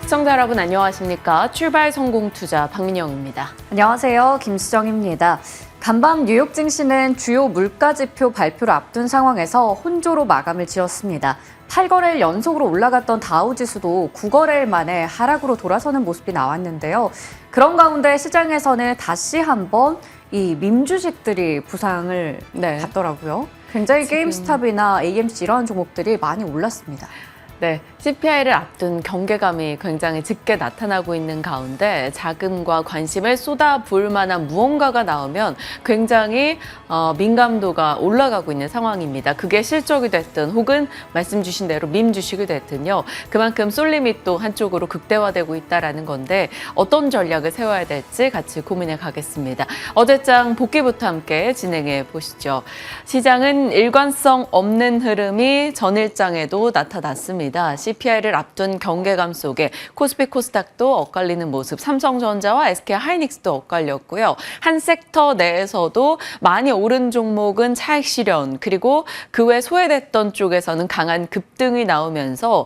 시청자 여러분 안녕하십니까? 출발 성공 투자 박민영입니다. 안녕하세요. 김수정입니다. 간밤 뉴욕 증시는 주요 물가지표 발표를 앞둔 상황에서 혼조로 마감을 지었습니다. 8거래일 연속으로 올라갔던 다우지수도 9거래일 만에 하락으로 돌아서는 모습이 나왔는데요. 그런 가운데 시장에서는 다시 한번 이 밈주식들이 부상을 받더라고요. 굉장히 게임스탑이나 AMC 이런 종목들이 많이 올랐습니다. 네, CPI를 앞둔 경계감이 굉장히 짙게 나타나고 있는 가운데 자금과 관심을 쏟아부을 만한 무언가가 나오면 굉장히 민감도가 올라가고 있는 상황입니다. 그게 실적이 됐든 혹은 말씀 주신 대로 밈 주식이 됐든요. 그만큼 쏠림이 또 한쪽으로 극대화되고 있다는 건데 어떤 전략을 세워야 될지 같이 고민해 가겠습니다. 어제장 복귀부터 함께 진행해 보시죠. 시장은 일관성 없는 흐름이 전일장에도 나타났습니다. CPI를 앞둔 경계감 속에 코스피 코스닥도 엇갈리는 모습, 삼성전자와 SK하이닉스도 엇갈렸고요. 한 섹터 내에서도 많이 오른 종목은 차익 실현, 그리고 그 외 소외됐던 쪽에서는 강한 급등이 나오면서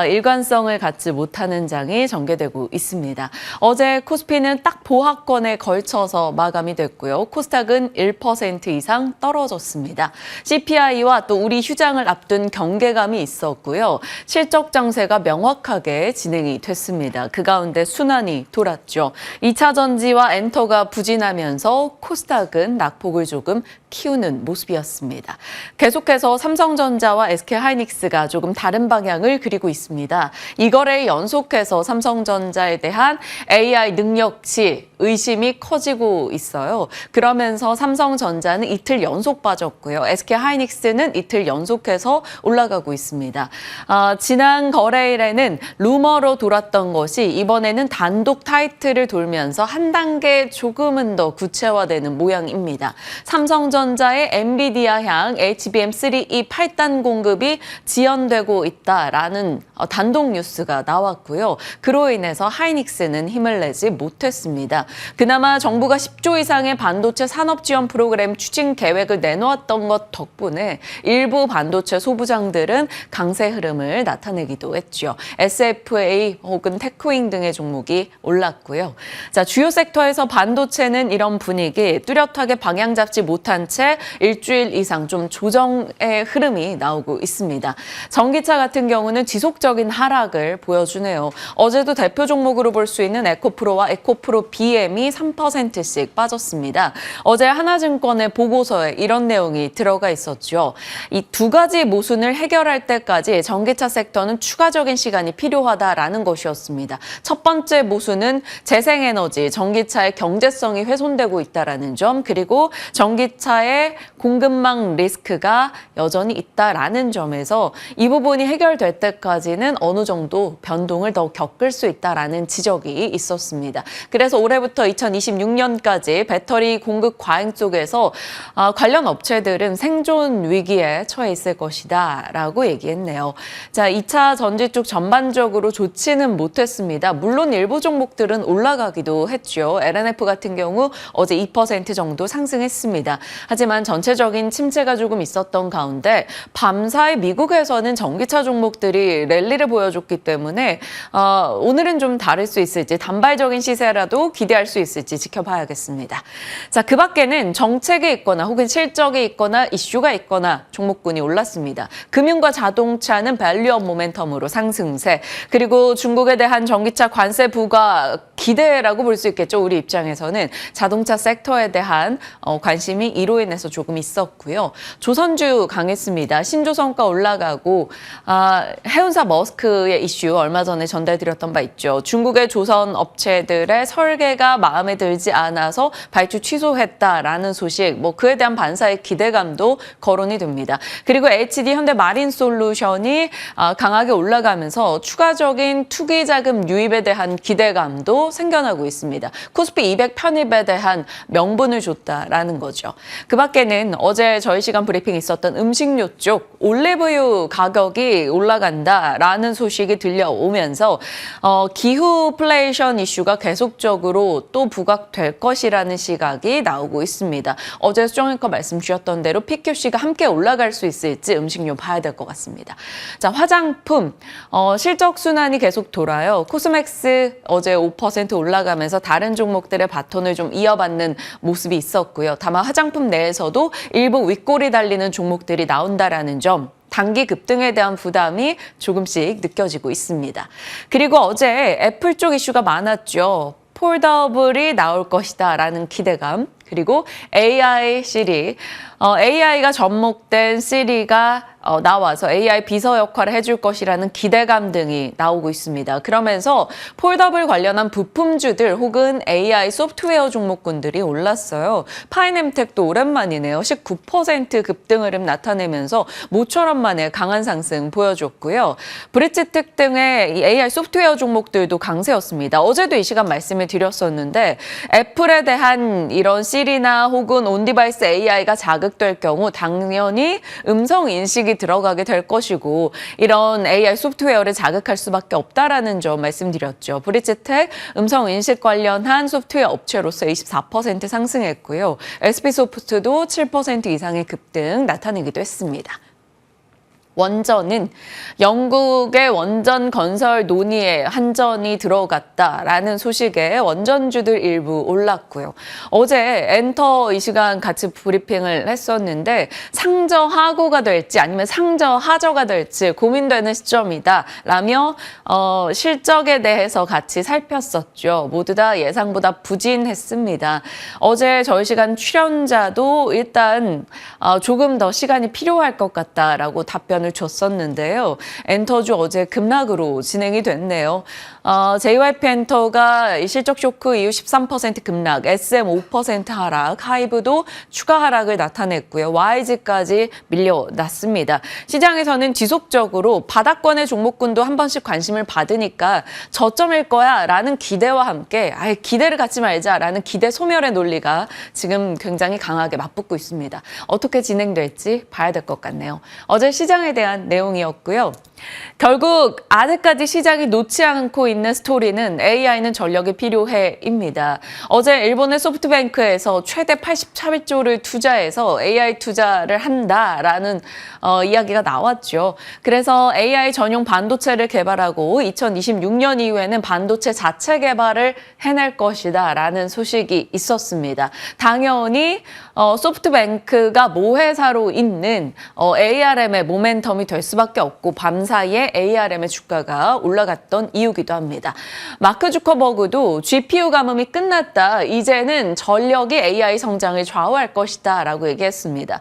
일관성을 갖지 못하는 장이 전개되고 있습니다. 어제 코스피는 딱 보합권에 걸쳐서 마감이 됐고요. 코스닥은 1% 이상 떨어졌습니다. CPI와 또 우리 휴장을 앞둔 경계감이 있었고요. 실적 장세가 명확하게 진행이 됐습니다. 그 가운데 순환이 돌았죠. 2차 전지와 엔터가 부진하면서 코스닥은 낙폭을 조금 키우는 모습이었습니다. 계속해서 삼성전자와 SK하이닉스가 조금 다른 방향을 그리고 있습니다. 이 거래에 연속해서 삼성전자에 대한 AI 능력치 의심이 커지고 있어요. 그러면서 삼성전자는 이틀 연속 빠졌고요. SK하이닉스는 이틀 연속해서 올라가고 있습니다. 지난 거래일에는 루머로 돌았던 것이 이번에는 단독 타이틀을 돌면서 한 단계 조금은 더 구체화되는 모양입니다. 삼성전자의 엔비디아향 HBM3E 8단 공급이 지연되고 있다라는 단독 뉴스가 나왔고요. 그로 인해서 하이닉스는 힘을 내지 못했습니다. 그나마 정부가 10조 이상의 반도체 산업 지원 프로그램 추진 계획을 내놓았던 것 덕분에 일부 반도체 소부장들은 강세 흐름을 나타내기도 했죠. SFA 혹은 테크윙 등의 종목이 올랐고요. 자, 주요 섹터에서 반도체는 이런 분위기 뚜렷하게 방향 잡지 못한 채 일주일 이상 좀 조정의 흐름이 나오고 있습니다. 전기차 같은 경우는 지속적인 하락을 보여주네요. 어제도 대표 종목으로 볼 수 있는 에코프로와 에코프로 BM이 3%씩 빠졌습니다. 어제 하나증권의 보고서에 이런 내용이 들어가 있었죠. 이 두 가지 모순을 해결할 때까지 전기차 섹터는 추가적인 시간이 필요하다라는 것이었습니다. 첫 번째 모순은 재생에너지, 전기차의 경제성이 훼손되고 있다는 점, 그리고 전기차의 공급망 리스크가 여전히 있다라는 점에서 이 부분이 해결될 때까지는 어느 정도 변동을 더 겪을 수 있다라는 지적이 있었습니다. 그래서 올해부터 2026년까지 배터리 공급 과잉 속에서 관련 업체들은 생존 위기에 처해 있을 것이다라고 얘기했네요. 자, 2차 전지 쪽 전반적으로 좋지는 못했습니다. 물론 일부 종목들은 올라가기도 했죠. LNF 같은 경우 어제 2% 정도 상승했습니다. 하지만 전체적인 침체가 조금 있었던 가운데 밤사이 미국에서는 전기차 종목들이 랠리를 보여줬기 때문에 오늘은 좀 다를 수 있을지 단발적인 시세라도 기대할 수 있을지 지켜봐야겠습니다. 자, 그 밖에는 정책이 있거나 혹은 실적이 있거나 이슈가 있거나 종목군이 올랐습니다. 금융과 자동차는 밸류업 모멘텀으로 상승세, 그리고 중국에 대한 전기차 관세 부과 기대라고 볼 수 있겠죠. 우리 입장에서는 자동차 섹터에 대한 관심이 이로 인해서 조금 있었고요. 조선주 강했습니다. 신조선가 올라가고 해운사 머스크의 이슈 얼마 전에 전달드렸던 바 있죠. 중국의 조선 업체들의 설계가 마음에 들지 않아서 발주 취소했다라는 소식, 그에 대한 반사의 기대감도 거론이 됩니다. 그리고 HD 현대 마린솔루션이 강하게 올라가면서 추가적인 투기 자금 유입에 대한 기대감도 생겨나고 있습니다. 코스피 200 편입에 대한 명분을 줬다라는 거죠. 그 밖에는 어제 저희 시간 브리핑 있었던 음식료 쪽 올리브유 가격이 올라간다라는 소식이 들려오면서 기후 플레이션 이슈가 계속적으로 또 부각될 것이라는 시각이 나오고 있습니다. 어제 수정 앵커 말씀 주셨던 대로 PQC가 함께 올라갈 수 있을지 음식료 봐야 될 것 같습니다. 자, 화장품 실적 순환이 계속 돌아요. 코스맥스 어제 5% 올라가면서 다른 종목들의 바톤을 좀 이어받는 모습이 있었고요. 다만 화장품 내에서도 일부 윗골이 달리는 종목들이 나온다라는 점. 단기 급등에 대한 부담이 조금씩 느껴지고 있습니다. 그리고 어제 애플 쪽 이슈가 많았죠. 폴더블이 나올 것이다 라는 기대감. 그리고 AI 시리, AI가 접목된 시리가 나와서 AI 비서 역할을 해줄 것이라는 기대감 등이 나오고 있습니다. 그러면서 폴더블 관련한 부품주들 혹은 AI 소프트웨어 종목군들이 올랐어요. 파이넴텍도 오랜만이네요. 19% 급등 흐름 나타내면서 모처럼 만에 강한 상승 보여줬고요. 브릿지텍 등의 이 AI 소프트웨어 종목들도 강세였습니다. 어제도 이 시간 말씀을 드렸었는데 애플에 대한 이런 시리나 혹은 온디바이스 AI가 자극될 경우 당연히 음성 인식이 들어가게 될 것이고 이런 AI 소프트웨어를 자극할 수밖에 없다라는 점 말씀드렸죠. 브릿지텍 음성 인식 관련한 소프트웨어 업체로서 24% 상승했고요. SP소프트도 7% 이상의 급등 나타내기도 했습니다. 원전은 영국의 원전 건설 논의에 한전이 들어갔다라는 소식에 원전주들 일부 올랐고요. 어제 엔터 이 시간 같이 브리핑을 했었는데 상저하고가 될지 아니면 상저하저가 될지 고민되는 시점이다라며 실적에 대해서 같이 살폈었죠. 모두 다 예상보다 부진했습니다. 어제 저희 시간 출연자도 일단 조금 더 시간이 필요할 것 같다라고 답변을 줬었는데요. 엔터주 어제 급락으로 진행이 됐네요. JYP 엔터가 실적 쇼크 이후 13% 급락, SM 5% 하락, 하이브도 추가 하락을 나타냈고요. YG까지 밀려났습니다. 시장에서는 지속적으로 바닥권의 종목군도 한 번씩 관심을 받으니까 저점일 거야 라는 기대와 함께 아예 기대를 갖지 말자라는 기대 소멸의 논리가 지금 굉장히 강하게 맞붙고 있습니다. 어떻게 진행될지 봐야 될 것 같네요. 어제 시장에 대한 내용이었고요. 결국 아직까지 시장이 놓지 않고 있는 스토리는 AI는 전력이 필요해입니다. 어제 일본의 소프트뱅크에서 최대 84조를 투자해서 AI 투자를 한다라는 이야기가 나왔죠. 그래서 AI 전용 반도체를 개발하고 2026년 이후에는 반도체 자체 개발을 해낼 것이다라는 소식이 있었습니다. 당연히 소프트뱅크가 모회사로 있는 ARM의 모멘텀이 될 수밖에 없고 밤사이에 ARM의 주가가 올라갔던 이유기도 합니다. 마크 주커버그도 GPU 가뭄이 끝났다. 이제는 전력이 AI 성장을 좌우할 것이다 라고 얘기했습니다.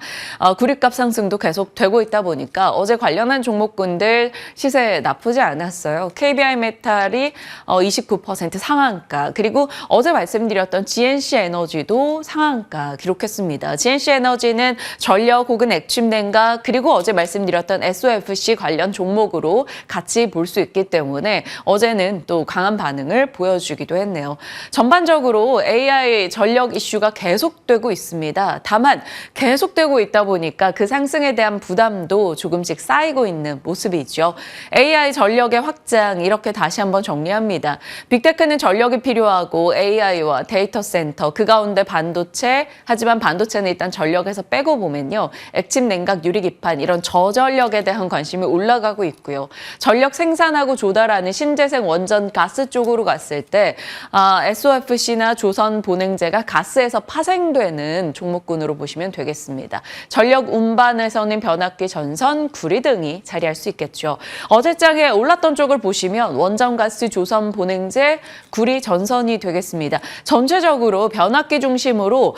구리값 상승도 계속 되고 있다 보니까 어제 관련한 종목군들 시세 나쁘지 않았어요. KBI 메탈이 29% 상한가, 그리고 어제 말씀드렸던 GNC 에너지도 상한가 기록했습니다. GNC 에너지는 전력 혹은 액침 냉각, 그리고 어제 말씀드렸던 SOFC 관련 종목으로 같이 볼 수 있기 때문에 어제는 또 강한 반응을 보여주기도 했네요. 전반적으로 AI 전력 이슈가 계속되고 있습니다. 다만 계속되고 있다 보니까 그 상승에 대한 부담도 조금씩 쌓이고 있는 모습이죠. AI 전력의 확장, 이렇게 다시 한번 정리합니다. 빅테크는 전력이 필요하고 AI와 데이터 센터, 그 가운데 반도체, 하지만 반도체는 일단 전력에서 빼고 보면요. 액침 냉각, 유리기판 이런 저전력에 대한 관심이 올라가고 있고요. 전력 생산하고 조달하는 신재생 원전 가스 쪽으로 갔을 때 SOFC나 조선 본행제가 가스에서 파생되는 종목군으로 보시면 되겠습니다. 전력 운반에서는 변압기, 전선, 구리 등이 자리할 수 있겠죠. 어제장에 올랐던 쪽을 보시면 원전 가스, 조선 본행제, 구리, 전선이 되겠습니다. 전체적으로 변압기 중심으로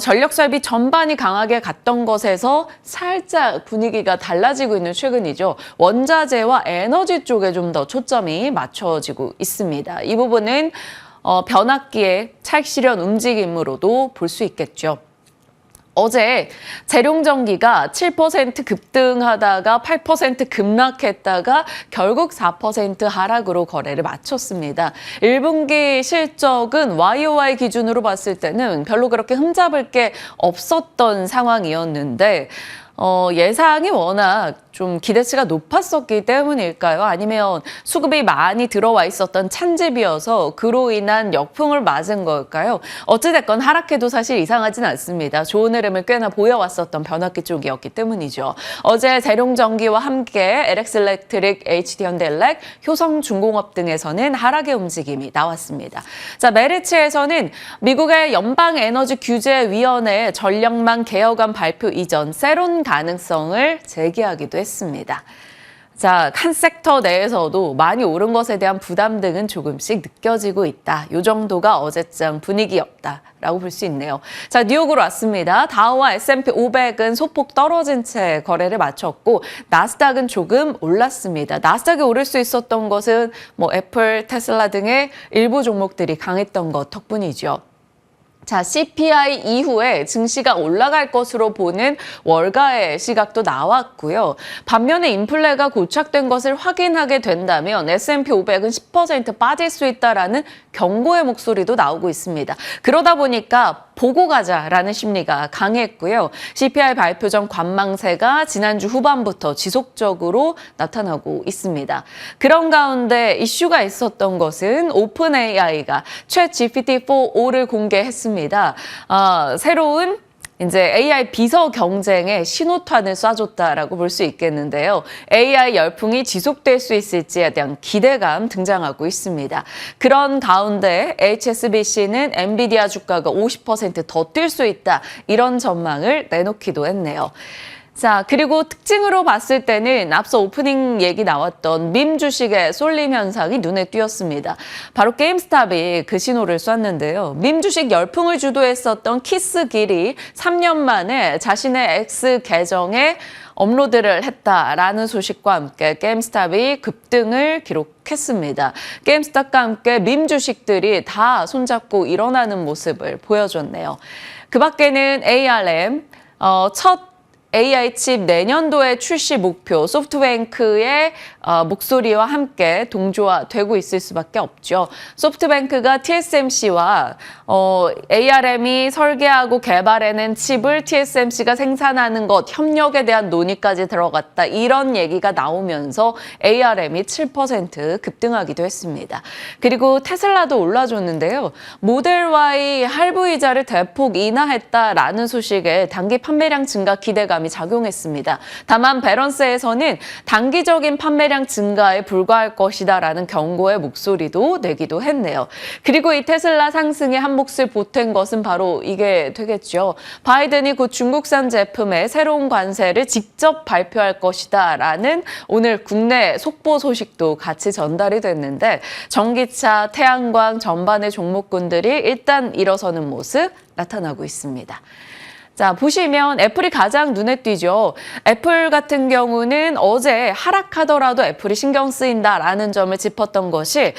전력 설비 전반이 강하게 갔던 것에서 살짝 분위기가 달라지고 있는 최근이죠. 원자재와 에너지 쪽에 좀 더 초점이 맞춰지고 있습니다. 이 부분은 변압기의 차익 실현 움직임으로도 볼 수 있겠죠. 어제 재룡전기가 7% 급등하다가 8% 급락했다가 결국 4% 하락으로 거래를 마쳤습니다. 1분기 실적은 YOY 기준으로 봤을 때는 별로 그렇게 흠잡을 게 없었던 상황이었는데 예상이 워낙 좀 기대치가 높았었기 때문일까요? 아니면 수급이 많이 들어와 있었던 찬집이어서 그로 인한 역풍을 맞은 걸까요? 어찌됐건 하락해도 사실 이상하진 않습니다. 좋은 흐름을 꽤나 보여왔었던 변압기 쪽이었기 때문이죠. 어제 대룡전기와 함께 LX일렉트릭, HD현대일렉, 효성중공업 등에서는 하락의 움직임이 나왔습니다. 자, 메리츠에서는 미국의 연방에너지규제위원회 전력망 개혁안 발표 이전 새로운 가능성을 제기하기도 했습니다. 자, 한 섹터 내에서도 많이 오른 것에 대한 부담 등은 조금씩 느껴지고 있다. 이 정도가 어제장 분위기였다라고 볼 수 있네요. 자, 뉴욕으로 왔습니다. 다우와 S&P 500은 소폭 떨어진 채 거래를 마쳤고 나스닥은 조금 올랐습니다. 나스닥이 오를 수 있었던 것은 애플, 테슬라 등의 일부 종목들이 강했던 것 덕분이죠. 자, CPI 이후에 증시가 올라갈 것으로 보는 월가의 시각도 나왔고요. 반면에 인플레가 고착된 것을 확인하게 된다면 S&P 500은 10% 빠질 수 있다라는 경고의 목소리도 나오고 있습니다. 그러다 보니까 보고 가자라는 심리가 강했고요. CPI 발표 전 관망세가 지난주 후반부터 지속적으로 나타나고 있습니다. 그런 가운데 이슈가 있었던 것은 오픈 AI가 챗 GPT-4를 공개했습니다. 새로운 이제 AI 비서 경쟁에 신호탄을 쏴줬다라고 볼 수 있겠는데요. AI 열풍이 지속될 수 있을지에 대한 기대감 등장하고 있습니다. 그런 가운데 HSBC는 엔비디아 주가가 50% 더 뛸 수 있다. 이런 전망을 내놓기도 했네요. 자, 그리고 특징으로 봤을 때는 앞서 오프닝 얘기 나왔던 밈 주식의 쏠림 현상이 눈에 띄었습니다. 바로 게임스탑이 그 신호를 쐈는데요. 밈 주식 열풍을 주도했었던 키스길이 3년 만에 자신의 X 계정에 업로드를 했다라는 소식과 함께 게임스탑이 급등을 기록했습니다. 게임스탑과 함께 밈 주식들이 다 손잡고 일어나는 모습을 보여줬네요. 그 밖에는 ARM, 첫 AI 칩 내년도에 출시 목표 소프트뱅크의 목소리와 함께 동조화되고 있을 수밖에 없죠. 소프트뱅크가 TSMC와 ARM이 설계하고 개발해낸 칩을 TSMC가 생산하는 것 협력에 대한 논의까지 들어갔다. 이런 얘기가 나오면서 ARM이 7% 급등하기도 했습니다. 그리고 테슬라도 올라줬는데요. 모델 Y 할부 이자를 대폭 인하했다라는 소식에 단기 판매량 증가 기대감이 작용했습니다. 다만 밸런스에서는 단기적인 판매량 증가에 불과할 것이다라는 경고의 목소리도 내기도 했네요. 그리고 이 테슬라 상승에 한 몫을 보탠 것은 바로 이게 되겠죠. 바이든이 곧 중국산 제품의 새로운 관세를 직접 발표할 것이다라는 오늘 국내 속보 소식도 같이 전달이 됐는데 전기차, 태양광 전반의 종목군들이 일단 일어서는 모습 나타나고 있습니다. 자, 보시면 애플이 가장 눈에 띄죠. 애플 같은 경우는 어제 하락하더라도 애플이 신경 쓰인다라는 점을 짚었던 것이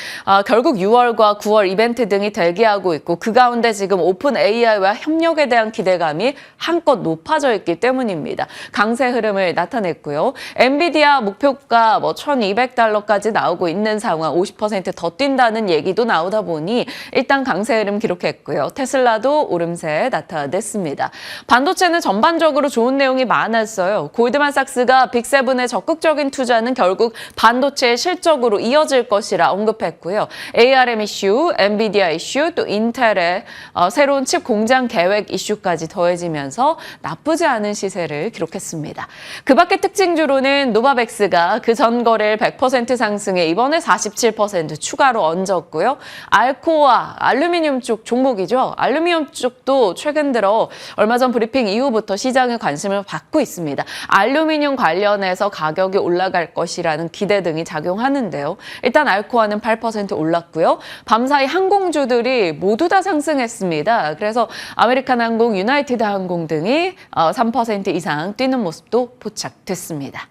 결국 6월과 9월 이벤트 등이 대기하고 있고 그 가운데 지금 오픈 AI와 협력에 대한 기대감이 한껏 높아져 있기 때문입니다. 강세 흐름을 나타냈고요. 엔비디아 목표가 $1,200까지 나오고 있는 상황, 50%더 뛴다는 얘기도 나오다 보니 일단 강세 흐름 기록했고요. 테슬라도 오름세 나타냈습니다. 반도체는 전반적으로 좋은 내용이 많았어요. 골드만삭스가 빅세븐의 적극적인 투자는 결국 반도체의 실적으로 이어질 것이라 언급했고요. ARM 이슈, 엔비디아 이슈, 또 인텔의 새로운 칩 공장 계획 이슈까지 더해지면서 나쁘지 않은 시세를 기록했습니다. 그 밖에 특징주로는 노바백스가 그 전 거래일 100% 상승에 이번에 47% 추가로 얹었고요. 알코아, 알루미늄 쪽 종목이죠. 알루미늄 쪽도 최근 들어 얼마 전 브리핑 이후부터 시장의 관심을 받고 있습니다. 알루미늄 관련해서 가격이 올라갈 것이라는 기대 등이 작용하는데요. 일단 알코아는 8% 올랐고요. 밤사이 항공주들이 모두 다 상승했습니다. 그래서 아메리칸 항공, 유나이티드 항공 등이 3% 이상 뛰는 모습도 포착됐습니다.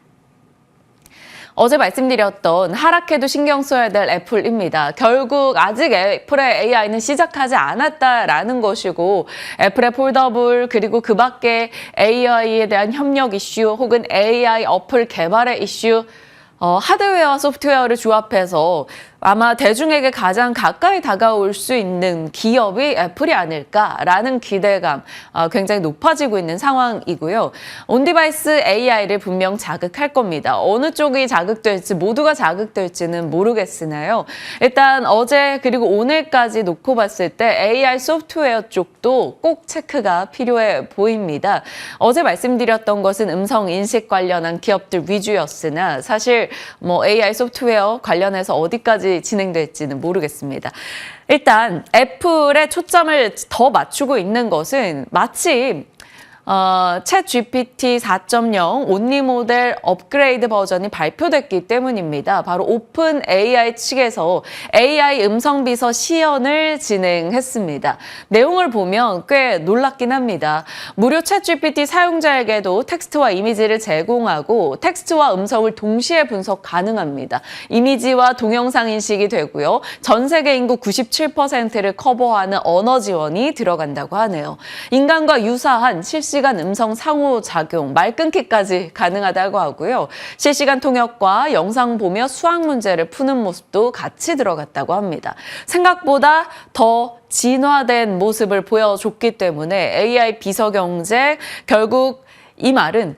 어제 말씀드렸던 하락해도 신경 써야 될 애플입니다. 결국 아직 애플의 AI는 시작하지 않았다라는 것이고 애플의 폴더블 그리고 그 밖에 AI에 대한 협력 이슈 혹은 AI 어플 개발의 이슈 하드웨어와 소프트웨어를 조합해서 아마 대중에게 가장 가까이 다가올 수 있는 기업이 애플이 아닐까라는 기대감 굉장히 높아지고 있는 상황이고요. 온디바이스 AI를 분명 자극할 겁니다. 어느 쪽이 자극될지 모두가 자극될지는 모르겠으나요. 일단 어제 그리고 오늘까지 놓고 봤을 때 AI 소프트웨어 쪽도 꼭 체크가 필요해 보입니다. 어제 말씀드렸던 것은 음성 인식 관련한 기업들 위주였으나 사실 AI 소프트웨어 관련해서 어디까지 진행될지는 모르겠습니다. 일단 애플의 초점을 더 맞추고 있는 것은 마치 챗 GPT 4.0 온리 모델 업그레이드 버전이 발표됐기 때문입니다. 바로 오픈 AI 측에서 AI 음성 비서 시연을 진행했습니다. 내용을 보면 꽤 놀랍긴 합니다. 무료 챗 GPT 사용자에게도 텍스트와 이미지를 제공하고 텍스트와 음성을 동시에 분석 가능합니다. 이미지와 동영상 인식이 되고요. 전 세계 인구 97%를 커버하는 언어 지원이 들어간다고 하네요. 인간과 유사한 실시간 음성 상호작용, 말 끊기까지 가능하다고 하고요. 실시간 통역과 영상 보며 수학 문제를 푸는 모습도 같이 들어갔다고 합니다. 생각보다 더 진화된 모습을 보여줬기 때문에 AI 비서 경쟁, 결국 이 말은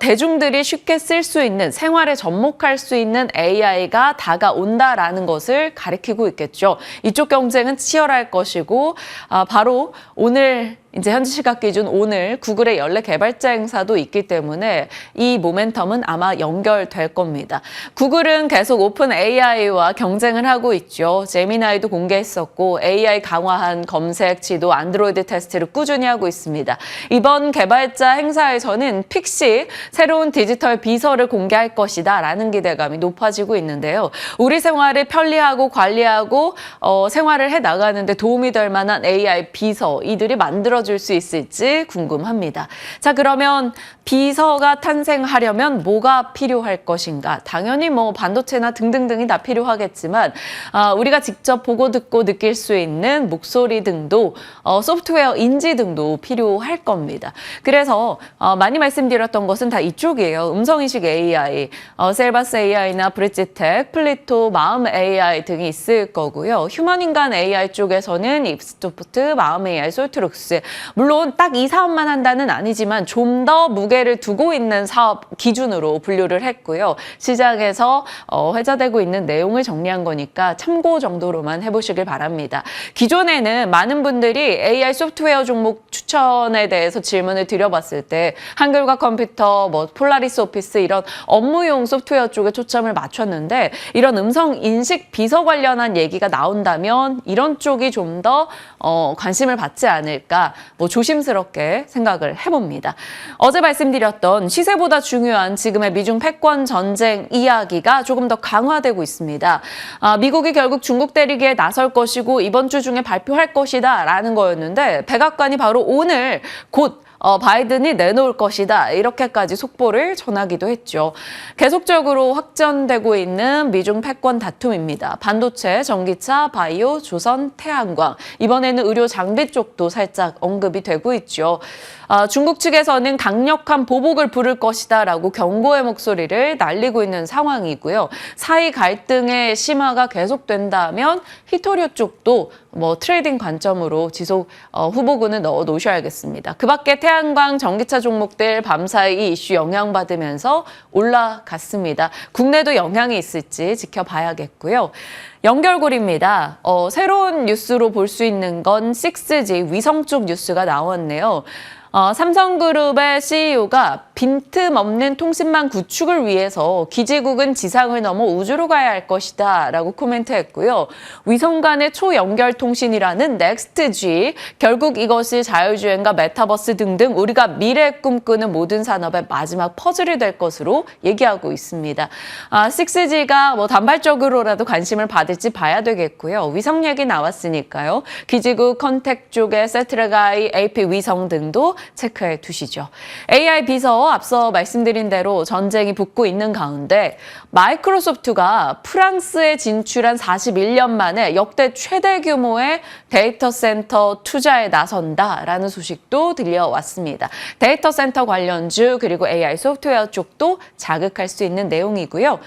대중들이 쉽게 쓸 수 있는, 생활에 접목할 수 있는 AI가 다가온다라는 것을 가리키고 있겠죠. 이쪽 경쟁은 치열할 것이고 바로 오늘 이제 현지 시각 기준 오늘 구글의 연례 개발자 행사도 있기 때문에 이 모멘텀은 아마 연결될 겁니다. 구글은 계속 오픈 AI와 경쟁을 하고 있죠. 제미나이도 공개했었고 AI 강화한 검색, 지도, 안드로이드 테스트를 꾸준히 하고 있습니다. 이번 개발자 행사에서는 픽시 새로운 디지털 비서를 공개할 것이다 라는 기대감이 높아지고 있는데요. 우리 생활을 편리하고 관리하고 생활을 해나가는데 도움이 될 만한 AI 비서 이들이 만들어줄 수 있을지 궁금합니다. 자, 그러면 비서가 탄생하려면 뭐가 필요할 것인가? 당연히 반도체나 등등등이 다 필요하겠지만 우리가 직접 보고 듣고 느낄 수 있는 목소리 등도 소프트웨어 인지 등도 필요할 겁니다. 그래서 많이 말씀드렸던 것은 다 이쪽이에요. 음성인식 AI, 셀바스 AI나 브릿지텍, 플리토, 마음 AI 등이 있을 거고요. 휴먼인간 AI 쪽에서는 입스토프트, 마음 AI, 솔트룩스. 물론 딱 이 사업만 한다는 아니지만 좀 더 무게를 두고 있는 사업 기준으로 분류를 했고요. 시장에서 회자되고 있는 내용을 정리한 거니까 참고 정도로만 해보시길 바랍니다. 기존에는 많은 분들이 AI 소프트웨어 종목 추천에 대해서 질문을 드려봤을 때 한글과 컴퓨터, 폴라리스 오피스 이런 업무용 소프트웨어 쪽에 초점을 맞췄는데 이런 음성 인식 비서 관련한 얘기가 나온다면 이런 쪽이 좀 더 관심을 받지 않을까 조심스럽게 생각을 해봅니다. 어제 말씀드렸던 시세보다 중요한 지금의 미중 패권 전쟁 이야기가 조금 더 강화되고 있습니다. 미국이 결국 중국 때리기에 나설 것이고 이번 주 중에 발표할 것이다 라는 거였는데 백악관이 바로 오늘 곧 바이든이 내놓을 것이다 이렇게까지 속보를 전하기도 했죠. 계속적으로 확전되고 있는 미중 패권 다툼입니다. 반도체, 전기차, 바이오, 조선, 태양광 이번에는 의료 장비 쪽도 살짝 언급이 되고 있죠. 중국 측에서는 강력한 보복을 부를 것이다 라고 경고의 목소리를 날리고 있는 상황이고요. 사이 갈등의 심화가 계속된다면 히토류 쪽도 트레이딩 관점으로 지속 후보군을 넣어 놓으셔야겠습니다. 그 밖에 태양광, 전기차 종목들 밤사이 이 이슈 영향받으면서 올라갔습니다. 국내도 영향이 있을지 지켜봐야겠고요. 연결고리입니다. 새로운 뉴스로 볼 수 있는 건 6G 위성 쪽 뉴스가 나왔네요. 삼성그룹의 CEO가 빈틈없는 통신망 구축을 위해서 기지국은 지상을 넘어 우주로 가야 할 것이다 라고 코멘트했고요. 위성 간의 초연결 통신이라는 넥스트G, 결국 이것이 자율주행과 메타버스 등등 우리가 미래에 꿈꾸는 모든 산업의 마지막 퍼즐이 될 것으로 얘기하고 있습니다. 6G가 단발적으로라도 관심을 받을지 봐야 되겠고요. 위성 얘기 나왔으니까요. 기지국 컨택 쪽의 세트레가이, AP 위성 등도 체크해 두시죠. AI 비서 앞서 말씀드린 대로 전쟁이 붙고 있는 가운데 마이크로소프트가 프랑스에 진출한 41년 만에 역대 최대 규모의 데이터 센터 투자에 나선다라는 소식도 들려왔습니다. 데이터 센터 관련주 그리고 AI 소프트웨어 쪽도 자극할 수 있는 내용이고요.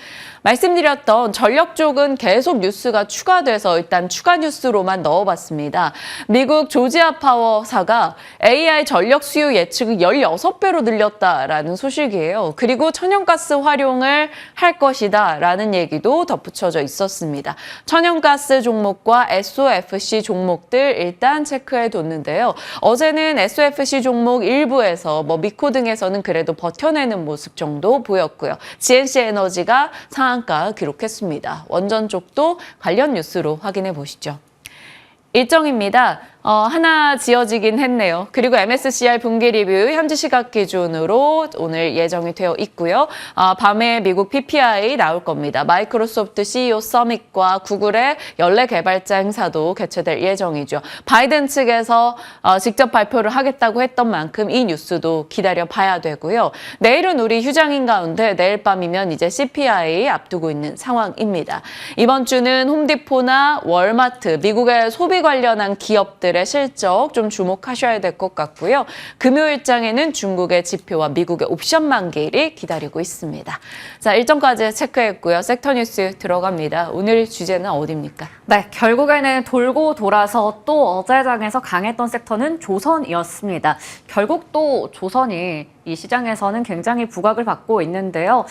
말씀드렸던 전력 쪽은 계속 뉴스가 추가돼서 일단 추가 뉴스로만 넣어봤습니다. 미국 조지아 파워사가 AI 전력 수요 예측을 16배로 늘렸다라는 소식이에요. 그리고 천연가스 활용을 할 것이다라는 얘기도 덧붙여져 있었습니다. 천연가스 종목과 SOFC 종목들 일단 체크해 뒀는데요. 어제는 SOFC 종목 일부에서 미코 등에서는 그래도 버텨내는 모습 정도 보였고요. GNC 에너지가 상한가 기록했습니다. 원전 쪽도 관련 뉴스로 확인해 보시죠. 일정입니다. 하나 지어지긴 했네요. 그리고 MSCI 분기 리뷰 현지 시각 기준으로 오늘 예정이 되어 있고요. 밤에 미국 PPI 나올 겁니다. 마이크로소프트 CEO 서밋과 구글의 연례 개발자 행사도 개최될 예정이죠. 바이든 측에서 직접 발표를 하겠다고 했던 만큼 이 뉴스도 기다려 봐야 되고요. 내일은 우리 휴장인 가운데 내일 밤이면 이제 CPI 앞두고 있는 상황입니다. 이번 주는 홈디포나 월마트, 미국의 소비 관련한 기업들 의 실적 좀 주목하셔야 될 것 같고요. 금요일장에는 중국의 지표와 미국의 옵션 만기일이 기다리고 있습니다. 자, 일정까지 체크했고요. 섹터 뉴스 들어갑니다. 오늘 주제는 어디입니까? 네, 결국에는 돌고 돌아서 또 어제장에서 강했던 섹터는 조선이었습니다. 결국 또 조선이 이 시장에서는 굉장히 부각을 받고 있는데요.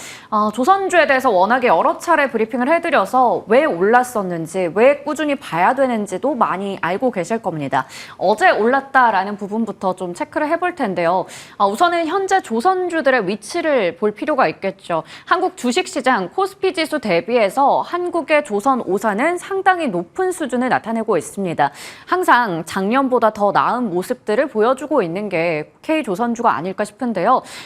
조선주에 대해서 워낙에 여러 차례 브리핑을 해드려서 왜 올랐었는지, 왜 꾸준히 봐야 되는지도 많이 알고 계실 겁니다. 어제 올랐다라는 부분부터 좀 체크를 해볼 텐데요. 우선은 현재 조선주들의 위치를 볼 필요가 있겠죠. 한국 주식시장 코스피 지수 대비해서 한국의 조선 5사는 상당히 높은 수준을 나타내고 있습니다. 항상 작년보다 더 나은 모습들을 보여주고 있는 게 K조선주가 아닐까 싶은데요.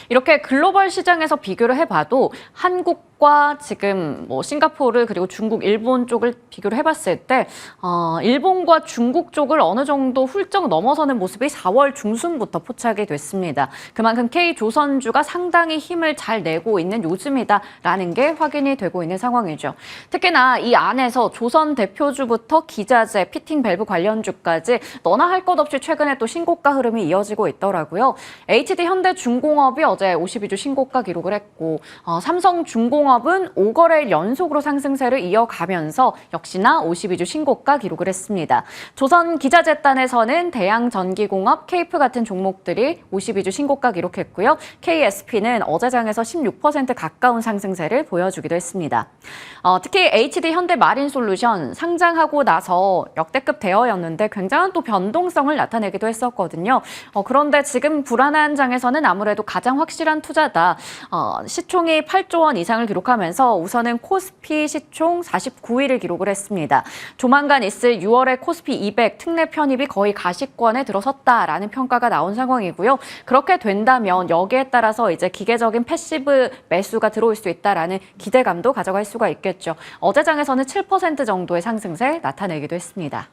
이렇게 글로벌 시장에서 비교를 해봐도 한국과 지금 싱가포르 그리고 중국, 일본 쪽을 비교를 해봤을 때 일본과 중국 쪽을 어느 정도 훌쩍 넘어서는 모습이 4월 중순부터 포착이 됐습니다. 그만큼 K조선주가 상당히 힘을 잘 내고 있는 요즘이다라는 게 확인이 되고 있는 상황이죠. 특히나 이 안에서 조선 대표주부터 기자재, 피팅 밸브 관련주까지 너나 할 것 없이 최근에 또 신고가 흐름이 이어지고 있더라고요. HD 현대중공업이 어제 52주 신고가 기록을 했고 삼성중공업은 5거래일 연속으로 상승세를 이어가면서 역시나 52주 신고가 기록을 했습니다. 조선기자재단에서는 대양전기공업, 케이프 같은 종목들이 52주 신고가 기록했고요. KSP는 어제장에서 16% 가까운 상승세를 보여주기도 했습니다. 특히 HD 현대마린솔루션 상장하고 나서 역대급 대어였는데 굉장한 또 변동성을 나타내기도 했었거든요. 그런데 지금 불안한 장에서는 아무래도 가장 확실한 투자다. 시총이 8조 원 이상을 기록하면서 우선은 코스피 시총 49위를 기록을 했습니다. 조만간 있을 6월의 코스피 200 특례 편입이 거의 가시권에 들어섰다라는 평가가 나온 상황이고요. 그렇게 된다면 여기에 따라서 이제 기계적인 패시브 매수가 들어올 수 있다라는 기대감도 가져갈 수가 있겠죠. 어제장에서는 7% 정도의 상승세 나타내기도 했습니다.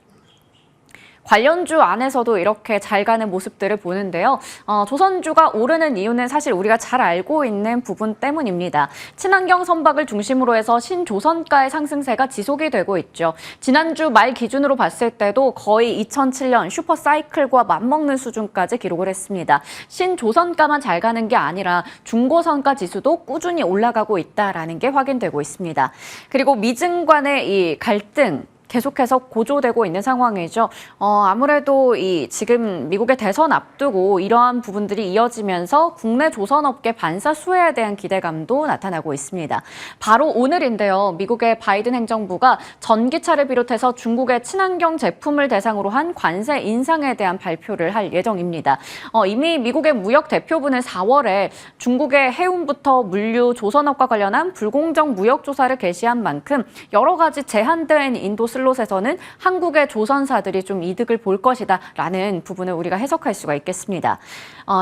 관련주 안에서도 이렇게 잘 가는 모습들을 보는데요. 조선주가 오르는 이유는 사실 우리가 잘 알고 있는 부분 때문입니다. 친환경 선박을 중심으로 해서 신조선가의 상승세가 지속이 되고 있죠. 지난주 말 기준으로 봤을 때도 거의 2007년 슈퍼사이클과 맞먹는 수준까지 기록을 했습니다. 신조선가만 잘 가는 게 아니라 중고선가 지수도 꾸준히 올라가고 있다는 게 확인되고 있습니다. 그리고 미증 간의 이 갈등, 계속해서 고조되고 있는 상황이죠. 아무래도 지금 미국의 대선 앞두고 이러한 부분들이 이어지면서 국내 조선업계 반사 수혜에 대한 기대감도 나타나고 있습니다. 바로 오늘인데요. 미국의 바이든 행정부가 전기차를 비롯해서 중국의 친환경 제품을 대상으로 한 관세 인상에 대한 발표를 할 예정입니다. 이미 미국의 무역 대표부는 4월에 중국의 해운부터 물류, 조선업과 관련한 불공정 무역 조사를 개시한 만큼 여러 가지 제한된 인도 슬롯에서는 한국의 조선사들이 좀 이득을 볼 것이다라는 부분을 우리가 해석할 수가 있겠습니다.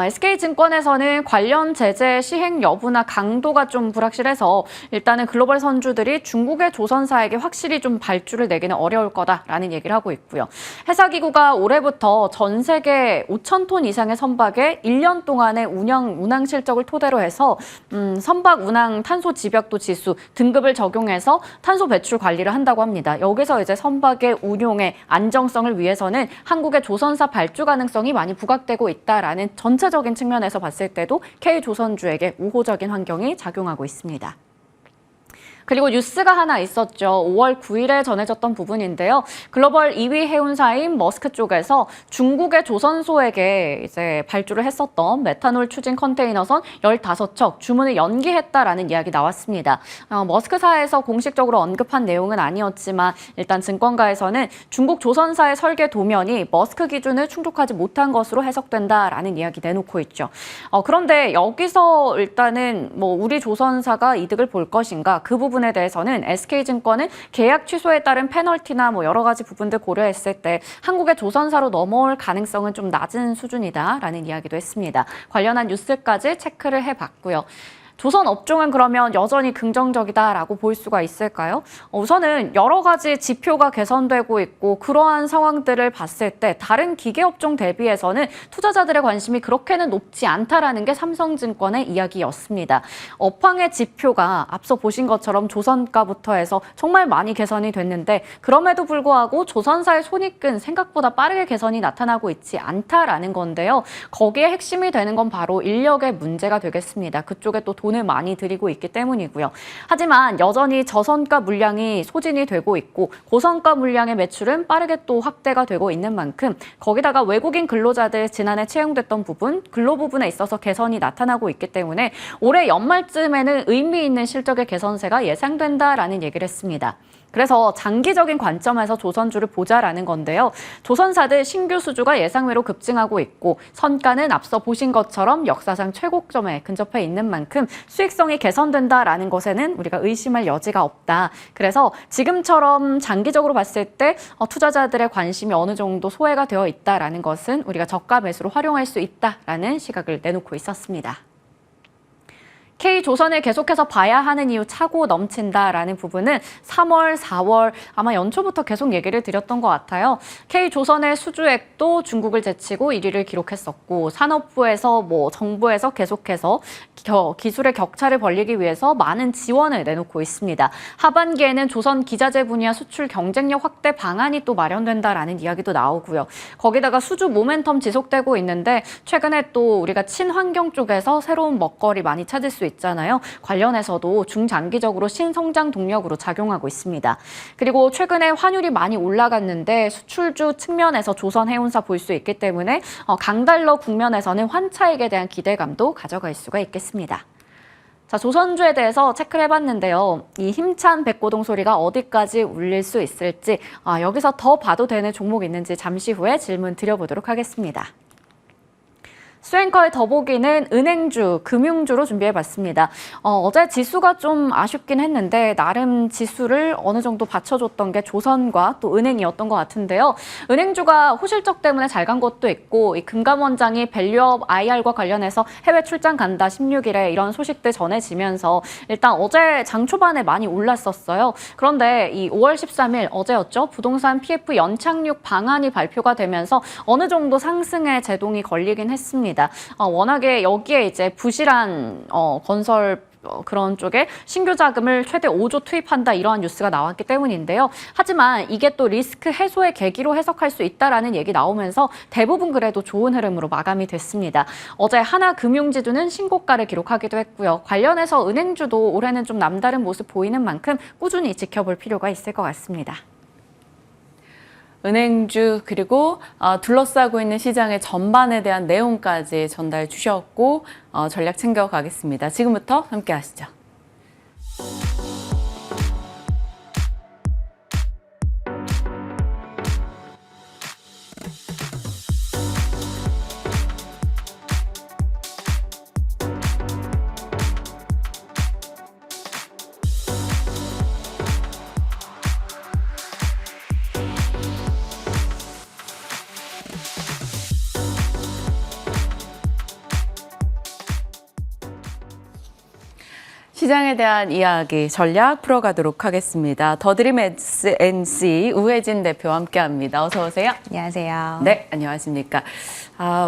SK증권에서는 관련 제재 시행 여부나 강도가 좀 불확실해서 일단은 글로벌 선주들이 중국의 조선사에게 확실히 좀 발주를 내기는 어려울 거다라는 얘기를 하고 있고요. 회사기구가 올해부터 전 세계 5천 톤 이상의 선박에 1년 동안의 운항 실적을 토대로 해서 선박 운항 탄소 집약도 지수 등급을 적용해서 탄소 배출 관리를 한다고 합니다. 여기서 이제 제조제 선박의 운용의 안정성을 위해서는 한국의 조선사 발주 가능성이 많이 부각되고 있다라는 전체적인 측면에서 봤을 때도 K조선주에게 우호적인 환경이 작용하고 있습니다. 그리고 뉴스가 하나 있었죠. 5월 9일에 전해졌던 부분인데요. 글로벌 2위 해운사인 머스크 쪽에서 중국의 조선소에게 이제 발주를 했었던 메탄올 추진 컨테이너선 15척 주문을 연기했다라는 이야기 나왔습니다. 머스크사에서 공식적으로 언급한 내용은 아니었지만 일단 증권가에서는 중국 조선사의 설계 도면이 머스크 기준을 충족하지 못한 것으로 해석된다라는 이야기 내놓고 있죠. 그런데 여기서 일단은 뭐 우리 조선사가 이득을 볼 것인가 그 부분에 대해서는 SK증권은 계약 취소에 따른 페널티나 뭐 여러 가지 부분들 고려했을 때 한국의 조선사로 넘어올 가능성은 좀 낮은 수준이다라는 이야기도 했습니다. 관련한 뉴스까지 체크를 해봤고요. 조선 업종은 그러면 여전히 긍정적이다라고 볼 수가 있을까요? 우선은 여러 가지 지표가 개선되고 있고 그러한 상황들을 봤을 때 다른 기계업종 대비해서는 투자자들의 관심이 그렇게는 높지 않다라는 게 삼성증권의 이야기였습니다. 업황의 지표가 앞서 보신 것처럼 조선가부터 해서 정말 많이 개선이 됐는데 그럼에도 불구하고 조선사의 손익은 생각보다 빠르게 개선이 나타나고 있지 않다라는 건데요. 거기에 핵심이 되는 건 바로 인력의 문제가 되겠습니다. 그쪽에 또 돈을 많이 들이고 있기 때문이고요. 하지만 여전히 저선가 물량이 소진이 되고 있고 고선가 물량의 매출은 빠르게 또 확대가 되고 있는 만큼 거기다가 외국인 근로자들 지난해 채용됐던 부분, 근로 부분에 있어서 개선이 나타나고 있기 때문에 올해 연말쯤에는 의미 있는 실적의 개선세가 예상된다라는 얘기를 했습니다. 그래서 장기적인 관점에서 조선주를 보자라는 건데요. 조선사들 신규 수주가 예상외로 급증하고 있고 선가는 앞서 보신 것처럼 역사상 최고점에 근접해 있는 만큼 수익성이 개선된다라는 것에는 우리가 의심할 여지가 없다. 그래서 지금처럼 장기적으로 봤을 때 투자자들의 관심이 어느 정도 소외가 되어 있다라는 것은 우리가 저가 매수로 활용할 수 있다라는 시각을 내놓고 있었습니다. K조선을 계속해서 봐야 하는 이유 차고 넘친다라는 부분은 3월, 4월 아마 연초부터 계속 얘기를 드렸던 것 같아요. K조선의 수주액도 중국을 제치고 1위를 기록했었고 산업부에서 정부에서 계속해서 기술의 격차를 벌리기 위해서 많은 지원을 내놓고 있습니다. 하반기에는 조선 기자재 분야 수출 경쟁력 확대 방안이 또 마련된다라는 이야기도 나오고요. 거기다가 수주 모멘텀 지속되고 있는데 최근에 또 우리가 친환경 쪽에서 새로운 먹거리 많이 찾을 수 있잖아요. 관련해서도 중장기적으로 신성장 동력으로 작용하고 있습니다. 그리고 최근에 환율이 많이 올라갔는데 수출주 측면에서 조선 해운사 볼 수 있기 때문에 강달러 국면에서는 환차익에 대한 기대감도 가져갈 수가 있겠습니다. 자, 조선주에 대해서 체크를 해봤는데요. 이 힘찬 백고동 소리가 어디까지 울릴 수 있을지 여기서 더 봐도 되는 종목이 있는지 잠시 후에 질문 드려보도록 하겠습니다. 수행커의 더보기는 은행주, 금융주로 준비해봤습니다. 어제 지수가 좀 아쉽긴 했는데 나름 지수를 어느 정도 받쳐줬던 게 조선과 또 은행이었던 것 같은데요. 은행주가 호실적 때문에 잘 간 것도 있고 이 금감원장이 밸류업 IR과 관련해서 해외 출장 간다 16일에 이런 소식들 전해지면서 일단 어제 장 초반에 많이 올랐었어요. 그런데 이 5월 13일 어제였죠. 부동산 PF 연착륙 방안이 발표가 되면서 어느 정도 상승에 제동이 걸리긴 했습니다. 워낙에 여기에 이제 부실한 건설 그런 쪽에 신규 자금을 최대 5조 투입한다 이러한 뉴스가 나왔기 때문인데요. 하지만 이게 또 리스크 해소의 계기로 해석할 수 있다라는 얘기 나오면서 대부분 그래도 좋은 흐름으로 마감이 됐습니다. 어제 하나금융지주는 신고가를 기록하기도 했고요. 관련해서 은행주도 올해는 좀 남다른 모습 보이는 만큼 꾸준히 지켜볼 필요가 있을 것 같습니다. 은행주 그리고 둘러싸고 있는 시장의 전반에 대한 내용까지 전달 주셨고 전략 챙겨가겠습니다. 지금부터 함께 하시죠. 시장에 대한 이야기, 전략 풀어가도록 하겠습니다. 더드림 NC 우혜진 대표와 함께합니다. 어서 오세요. 안녕하세요. 네, 안녕하십니까.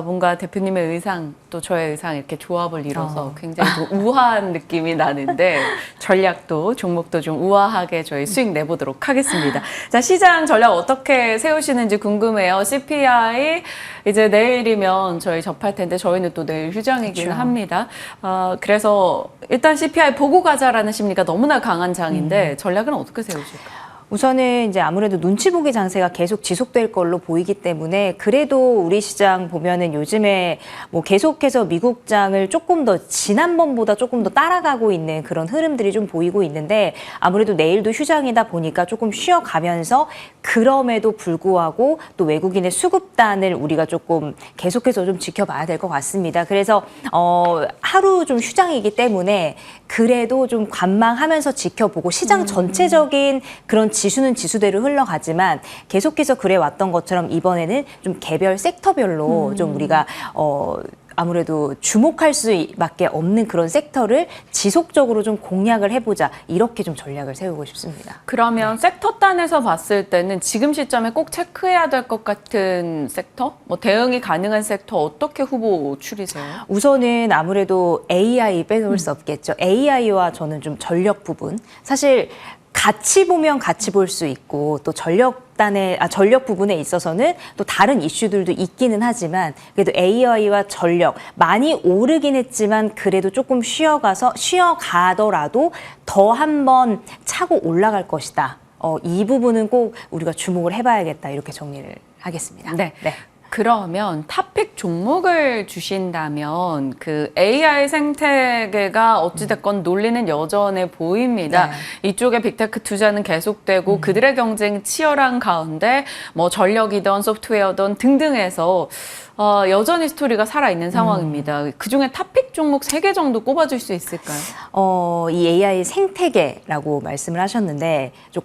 뭔가 대표님의 의상, 또 저의 의상 이렇게 조합을 이뤄서 굉장히 좀 우아한 느낌이 나는데 전략도, 종목도 좀 우아하게 저희 수익 내보도록 하겠습니다. 자, 시장 전략 어떻게 세우시는지 궁금해요. CPI 이제 내일이면 저희 접할 텐데 저희는 또 내일 휴장이긴 그렇죠. 합니다. 그래서 일단 CPI 보고 가자라는 심리가 너무나 강한 장인데 전략은 어떻게 세우실까요? 우선은 이제 아무래도 눈치 보기 장세가 계속 지속될 걸로 보이기 때문에 그래도 우리 시장 보면은 요즘에 뭐 계속해서 미국장을 조금 더 지난번보다 조금 더 따라가고 있는 그런 흐름들이 좀 보이고 있는데 아무래도 내일도 휴장이다 보니까 조금 쉬어가면서 그럼에도 불구하고 또 외국인의 수급단을 우리가 조금 계속해서 좀 지켜봐야 될 것 같습니다. 그래서 하루 좀 휴장이기 때문에 그래도 좀 관망하면서 지켜보고 시장 전체적인 그런 지수는 지수대로 흘러가지만 계속해서 그래 왔던 것처럼 이번에는 좀 개별 섹터별로 좀 우리가 아무래도 주목할 수밖에 없는 그런 섹터를 지속적으로 좀 공략을 해보자 이렇게 좀 전략을 세우고 싶습니다. 그러면 섹터 단에서 봤을 때는 지금 시점에 꼭 체크해야 될 것 같은 섹터? 뭐 대응이 가능한 섹터 어떻게 후보 추리세요? 우선은 아무래도 AI 빼놓을 수 없겠죠. AI와 저는 좀 전력 부분 사실 같이 보면 같이 볼 수 있고 또 전력 부분에 있어서는 또 다른 이슈들도 있기는 하지만 그래도 AI와 전력 많이 오르긴 했지만 그래도 조금 쉬어가더라도 더 한번 차고 올라갈 것이다. 이 부분은 꼭 우리가 주목을 해봐야겠다 이렇게 정리를 하겠습니다. 네. 그러면 탑픽 종목을 주신다면 그 AI 생태계가 어찌됐건 논리는 여전해 보입니다. 네. 이쪽에 빅테크 투자는 계속되고 그들의 경쟁 치열한 가운데 뭐 전력이든 소프트웨어든 등등해서 여전히 스토리가 살아있는 상황입니다. 그중에 탑픽 종목 3개 정도 꼽아줄 수 있을까요? 이 AI 생태계라고 말씀을 하셨는데 좀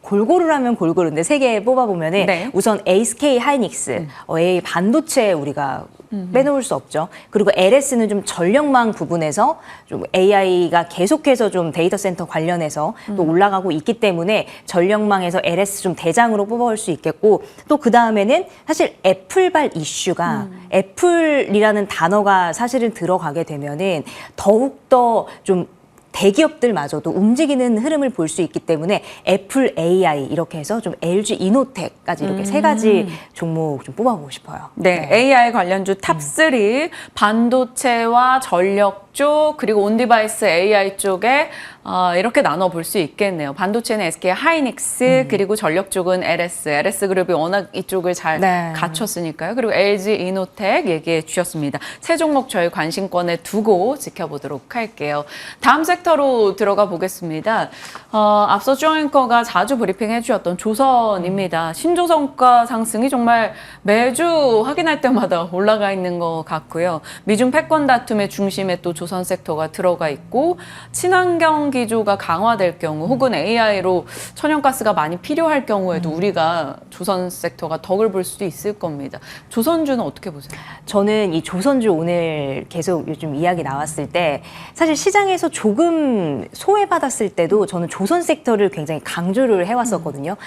골고루라면 골고루인데 3개 뽑아보면은 네. 우선 SK 하이닉스, AI 반도체 우리가 빼놓을 수 없죠. 그리고 LS는 좀 전력망 부분에서 좀 AI가 계속해서 좀 데이터 센터 관련해서 또 올라가고 있기 때문에 전력망에서 LS 좀 대장으로 뽑아올 수 있겠고 또 그 다음에는 사실 애플발 이슈가 애플이라는 단어가 사실은 들어가게 되면은 더욱더 좀 대기업들마저도 움직이는 흐름을 볼 수 있기 때문에 애플 AI 이렇게 해서 좀 LG 이노텍까지 이렇게 3가지 종목 좀 뽑아보고 싶어요. 네, AI 관련주 탑3 반도체와 전력 쪽 그리고 온디바이스 AI 쪽에 이렇게 나눠볼 수 있겠네요. 반도체는 SK 하이닉스 그리고 전력 쪽은 LS 그룹이 워낙 이쪽을 잘 갖췄으니까요. 그리고 LG 이노텍 얘기해 주셨습니다. 세 종목 저희 관심권에 두고 지켜보도록 할게요. 다음 섹터로 들어가 보겠습니다. 앞서 조앵커가 자주 브리핑해 주셨던 조선입니다. 신조선가 상승이 정말 매주 확인할 때마다 올라가 있는 것 같고요. 미중 패권 다툼의 중심에 또 조선 섹터가 들어가 있고 친환경 기조가 강화될 경우 혹은 AI로 천연가스가 많이 필요할 경우에도 우리가 조선 섹터가 덕을 볼 수도 있을 겁니다. 조선주는 어떻게 보세요? 저는 이 조선주 오늘 계속 요즘 이야기 나왔을 때 사실 시장에서 조금 소외받았을 때도 저는 조선 섹터를 굉장히 강조를 해왔었거든요.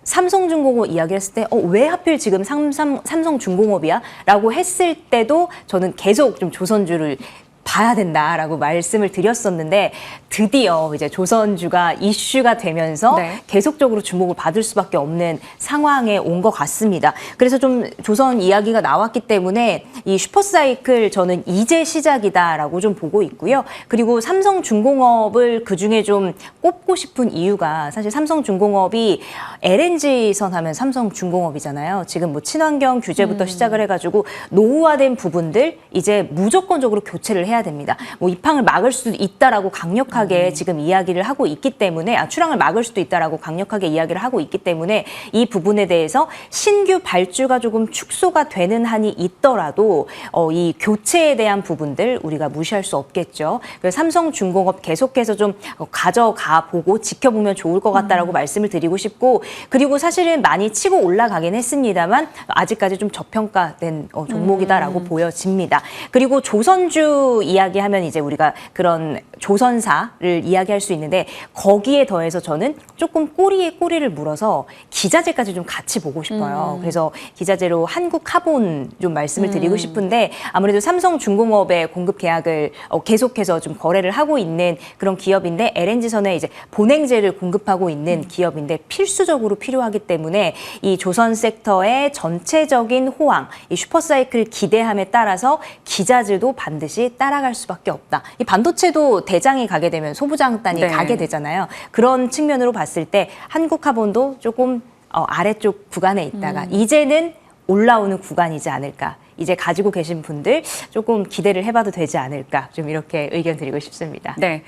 삼성중공업 이야기했을 때 왜 하필 지금 삼성중공업이야? 라고 했을 때도 저는 계속 좀 조선주를 봐야 된다라고 말씀을 드렸었는데 드디어 이제 조선주가 이슈가 되면서 계속적으로 주목을 받을 수밖에 없는 상황에 온 것 같습니다. 그래서 좀 조선 이야기가 나왔기 때문에 이 슈퍼사이클 저는 이제 시작이다라고 좀 보고 있고요. 그리고 삼성중공업을 그중에 좀 꼽고 싶은 이유가 사실 삼성중공업이 LNG선 하면 삼성중공업이잖아요. 지금 뭐 친환경 규제부터 시작을 해가지고 노후화된 부분들 이제 무조건적으로 교체를 해야 됩니다. 뭐 입항을 막을 수도 있다라고 강력하게 지금 이야기를 하고 있기 때문에 출항을 막을 수도 있다라고 강력하게 이야기를 하고 있기 때문에 이 부분에 대해서 신규 발주가 조금 축소가 되는 한이 있더라도 이 교체에 대한 부분들 우리가 무시할 수 없겠죠. 그래서 삼성중공업 계속해서 좀 가져가 보고 지켜보면 좋을 것 같다라고 말씀을 드리고 싶고 그리고 사실은 많이 치고 올라가긴 했습니다만 아직까지 좀 저평가된 종목이다라고 보여집니다. 그리고 조선주 이야기하면 이제 우리가 그런 조선사를 이야기할 수 있는데 거기에 더해서 저는 조금 꼬리에 꼬리를 물어서 기자재까지 좀 같이 보고 싶어요. 그래서 기자재로 한국카본 좀 말씀을 드리고 싶은데 아무래도 삼성중공업의 공급 계약을 계속해서 좀 거래를 하고 있는 그런 기업인데 LNG선에 이제 본행제를 공급하고 있는 기업인데 필수적으로 필요하기 때문에 이 조선 섹터의 전체적인 호황, 이 슈퍼사이클 기대함에 따라서 기자재도 반드시 따라갈 수밖에 없다. 이 반도체도 대장이 가게 되면 소부장단이 네. 가게 되잖아요. 그런 측면으로 봤을 때 한국카본도 조금 아래쪽 구간에 있다가 이제는 올라오는 구간이지 않을까. 이제 가지고 계신 분들 조금 기대를 해봐도 되지 않을까. 좀 이렇게 의견 드리고 싶습니다. 네.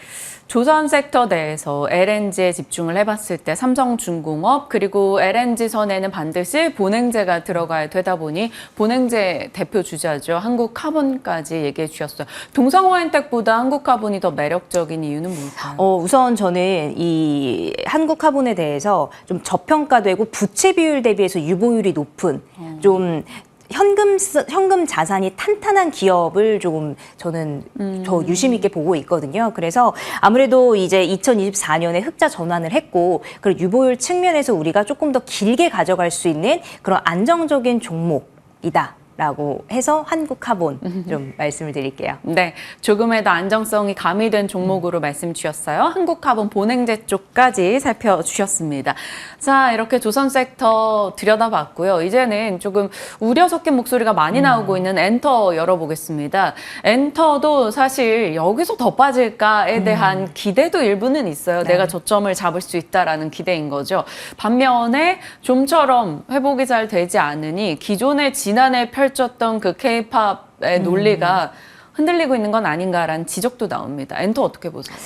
조선 섹터 내에서 LNG에 집중을 해봤을 때 삼성중공업 그리고 LNG선에는 반드시 본행제가 들어가야 되다 보니 본행제 대표 주자죠. 한국카본까지 얘기해 주셨어요. 동성화인텍보다 한국카본이 더 매력적인 이유는 뭘까요? 우선 저는 이 한국카본에 대해서 좀 저평가되고 부채 비율 대비해서 유보율이 높은 좀 현금 자산이 탄탄한 기업을 조금 저는 더 유심 있게 보고 있거든요. 그래서 아무래도 이제 2024년에 흑자 전환을 했고, 그리고 유보율 측면에서 우리가 조금 더 길게 가져갈 수 있는 그런 안정적인 종목이다. 라고 해서 한국카본 좀 말씀을 드릴게요. 네, 조금의 더 안정성이 가미된 종목으로 말씀 주셨어요. 한국카본 본행제 쪽까지 살펴주셨습니다. 자, 이렇게 조선 섹터 들여다봤고요. 이제는 조금 우려 섞인 목소리가 많이 나오고 있는 엔터 열어보겠습니다. 엔터도 사실 여기서 더 빠질까에 대한 기대도 일부는 있어요. 네. 내가 저점을 잡을 수 있다라는 기대인 거죠. 반면에 좀처럼 회복이 잘 되지 않으니 기존의 지난해 펼쳤던 그 K-팝의 논리가 흔들리고 있는 건 아닌가라는 지적도 나옵니다. 엔터 어떻게 보세요?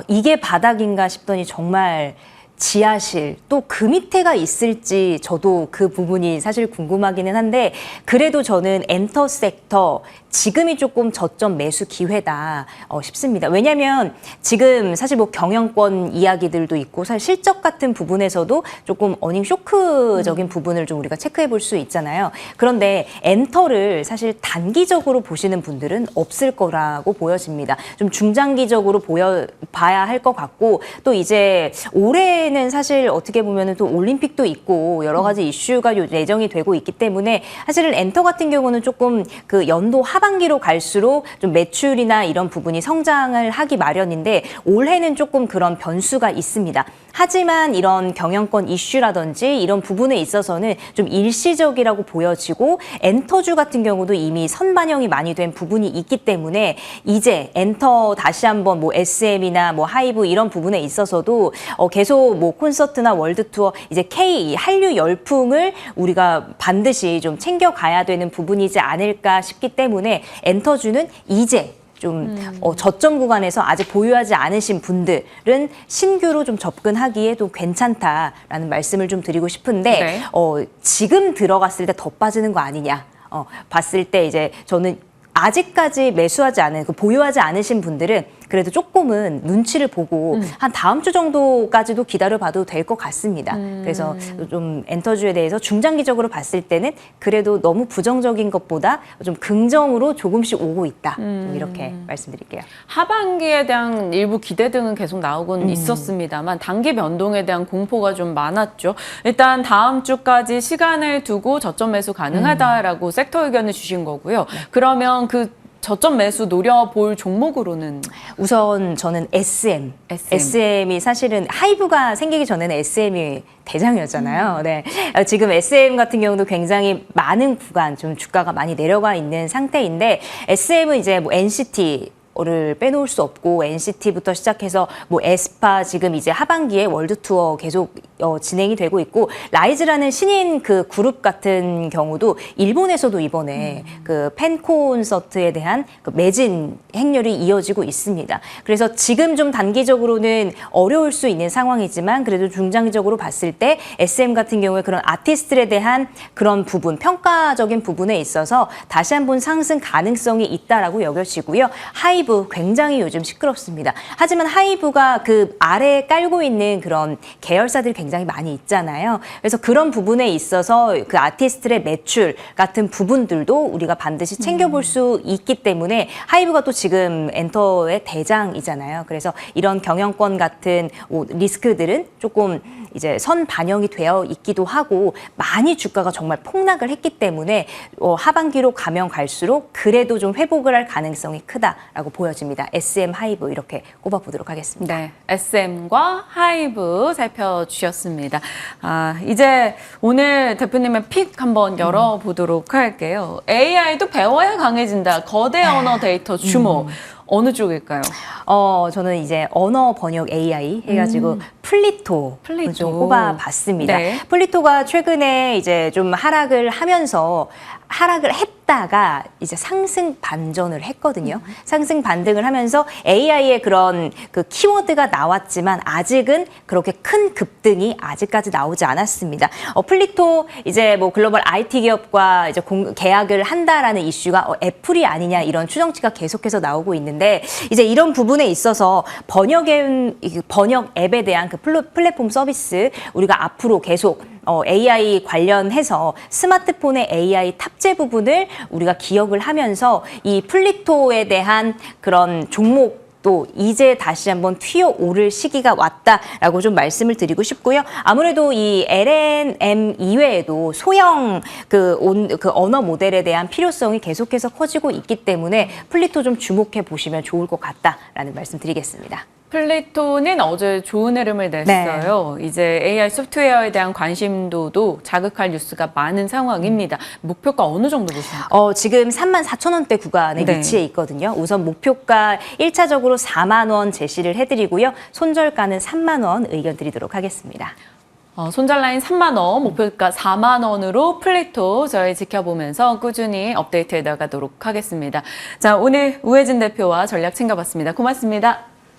이게 바닥인가 싶더니 정말 지하실 또 그 밑에가 있을지 저도 그 부분이 사실 궁금하기는 한데 그래도 저는 엔터 섹터 지금이 조금 저점 매수 기회다 싶습니다. 왜냐하면 지금 사실 뭐 경영권 이야기들도 있고 사실 실적 같은 부분에서도 조금 어닝 쇼크적인 부분을 좀 우리가 체크해 볼 수 있잖아요. 그런데 엔터를 사실 단기적으로 보시는 분들은 없을 거라고 보여집니다. 좀 중장기적으로 봐야 할 것 같고 또 이제 올해는 사실 어떻게 보면은 또 올림픽도 있고 여러 가지 이슈가 예정이 되고 있기 때문에 사실은 엔터 같은 경우는 조금 그 연도 하반기로 갈수록 좀 매출이나 이런 부분이 성장을 하기 마련인데 올해는 조금 그런 변수가 있습니다. 하지만 이런 경영권 이슈라든지 이런 부분에 있어서는 좀 일시적이라고 보여지고 엔터주 같은 경우도 이미 선반영이 많이 된 부분이 있기 때문에 이제 엔터 다시 한번 뭐 SM이나 뭐 하이브 이런 부분에 있어서도 계속 뭐 콘서트나 월드투어 이제 K 한류 열풍을 우리가 반드시 좀 챙겨가야 되는 부분이지 않을까 싶기 때문에 엔터주는 이제 좀 저점 구간에서 아직 보유하지 않으신 분들은 신규로 좀 접근하기에도 괜찮다라는 말씀을 좀 드리고 싶은데 네. 지금 들어갔을 때 더 빠지는 거 아니냐 봤을 때 이제 저는 아직까지 매수하지 않은 보유하지 않으신 분들은 그래도 조금은 눈치를 보고 한 다음 주 정도까지도 기다려봐도 될 것 같습니다. 그래서 좀 엔터주에 대해서 중장기적으로 봤을 때는 그래도 너무 부정적인 것보다 좀 긍정으로 조금씩 오고 있다. 좀 이렇게 말씀드릴게요. 하반기에 대한 일부 기대 등은 계속 나오곤 있었습니다만 단기 변동에 대한 공포가 좀 많았죠. 일단 다음 주까지 시간을 두고 저점 매수 가능하다라고 섹터 의견을 주신 거고요. 그러면 그 저점 매수 노려볼 종목으로는 우선 저는 SM이 사실은 하이브가 생기기 전에는 SM이 대장이었잖아요. 네. 지금 SM 같은 경우도 굉장히 많은 구간 좀 주가가 많이 내려가 있는 상태인데 SM은 이제 뭐 NCT 를 빼놓을 수 없고 NCT부터 시작해서 뭐 에스파 지금 이제 하반기에 월드 투어 계속 진행이 되고 있고 라이즈라는 신인 그 그룹 같은 경우도 일본에서도 이번에 그 팬 콘서트에 대한 그 매진 행렬이 이어지고 있습니다. 그래서 지금 좀 단기적으로는 어려울 수 있는 상황이지만 그래도 중장기적으로 봤을 때 SM 같은 경우에 그런 아티스트에 대한 그런 부분 평가적인 부분에 있어서 다시 한번 상승 가능성이 있다라고 여겨지고요. 하이브 굉장히 요즘 시끄럽습니다. 하지만 하이브가 그 아래에 깔고 있는 그런 계열사들이 굉장히 굉장히 많이 있잖아요. 그래서 그런 부분에 있어서 그 아티스트의 매출 같은 부분들도 우리가 반드시 챙겨볼 수 있기 때문에 하이브가 또 지금 엔터의 대장이잖아요. 그래서 이런 경영권 같은 리스크들은 조금 이제 선 반영이 되어 있기도 하고 많이 주가가 정말 폭락을 했기 때문에 하반기로 가면 갈수록 그래도 좀 회복을 할 가능성이 크다라고 보여집니다. SM 하이브 이렇게 꼽아보도록 하겠습니다. 네, SM과 하이브 살펴주셨습니다. 이제 오늘 대표님의 픽 한번 열어보도록 할게요. AI도 배워야 강해진다. 거대 언어 데이터 주목. 어느 쪽일까요? 저는 이제 언어 번역 AI 해가지고 플리토 좀 꼽아봤습니다. 네. 플리토가 최근에 이제 좀 하락을 했다가 이제 상승 반전을 했거든요. 상승 반등을 하면서 AI의 그런 그 키워드가 나왔지만 아직은 그렇게 큰 급등이 아직까지 나오지 않았습니다. 플리토 이제 뭐 글로벌 IT 기업과 이제 계약을 한다라는 이슈가 애플이 아니냐 이런 추정치가 계속해서 나오고 있는데 이제 이런 부분에 있어서 번역 앱에 대한 그 플랫폼 서비스 우리가 앞으로 계속 AI 관련해서 스마트폰의 AI 탑재 부분을 우리가 기억을 하면서 이 플리토에 대한 그런 종목도 이제 다시 한번 튀어오를 시기가 왔다라고 좀 말씀을 드리고 싶고요. 아무래도 이 LNM 이외에도 소형 그 언어 모델에 대한 필요성이 계속해서 커지고 있기 때문에 플리토 좀 주목해 보시면 좋을 것 같다라는 말씀 드리겠습니다. 플리토는 어제 좋은 흐름을 냈어요. 이제 AI 소프트웨어에 대한 관심도도 자극할 뉴스가 많은 상황입니다. 목표가 어느 정도 보십니까? 지금 34,000원대 구간에 위치해 있거든요. 우선 목표가 1차적으로 4만 원 제시를 해드리고요. 손절가는 3만 원 의견 드리도록 하겠습니다. 손절 라인 3만 원, 목표가 4만 원으로 플리토 저희 지켜보면서 꾸준히 업데이트해 나가도록 하겠습니다. 자, 오늘 우혜진 대표와 전략 챙겨봤습니다. 고맙습니다.